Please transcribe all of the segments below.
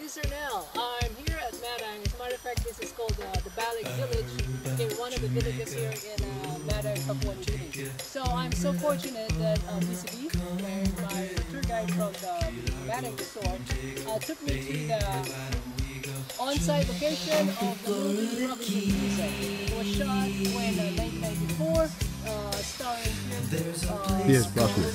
this is Ernell. I'm here at Madang. As a matter of fact, this is called the Balik Village. Okay, one of the villages here in Madang, Papua New Guinea. So I'm so fortunate that BCB, where my tour guide from the Madang Resort, took me to the on-site location of the movie Robinson Crusoe. It was shot when 1994, starring Pierce Brosnan.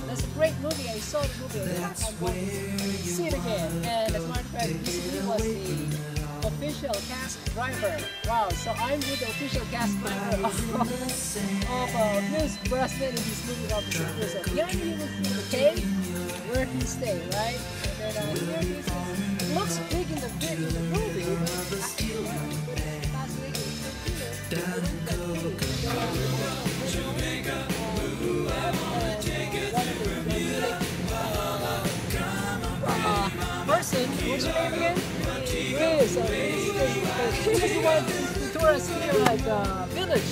That's a great movie. I saw the movie and I wanted to see it again. And as a matter of fact, BCB was the official cast driver. Wow, so I'm with the official cast driver of Pierce Brosnan in this movie Robinson Crusoe. Behind me was the cave where he stayed, right? And then here he is. It looks big in the movie, but actually, fascinating. Person, what's your name again? Chris. He was the one who told us here at the village.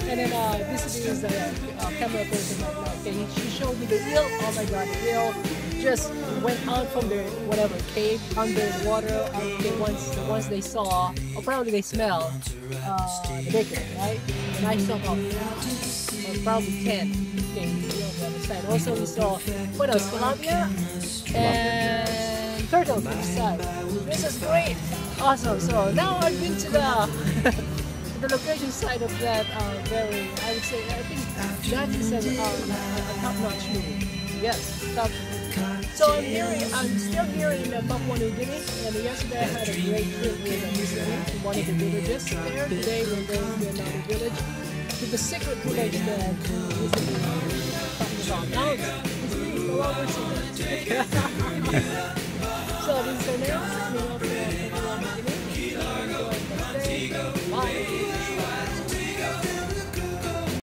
And then this is the camera person. Okay, she showed me the eel. Oh my god, the eel just went out from the whatever cave under the water. Okay, once they saw, or probably they smelled the bacon, right? And I saw about probably 10. Okay, on the other side. Also, we saw what else? Tilapia and turtles on the side. This is great, awesome. So now I've been to the the location side of that very, I would say, I think that is a top-notch movie. Yes, top. So I'm still here in Papua New Guinea, and yesterday I had a great trip with BCB to one of the villages there. Today we're going to another village, to the secret village that BCB talking about. Now it's no longer secret. So this is Ernell.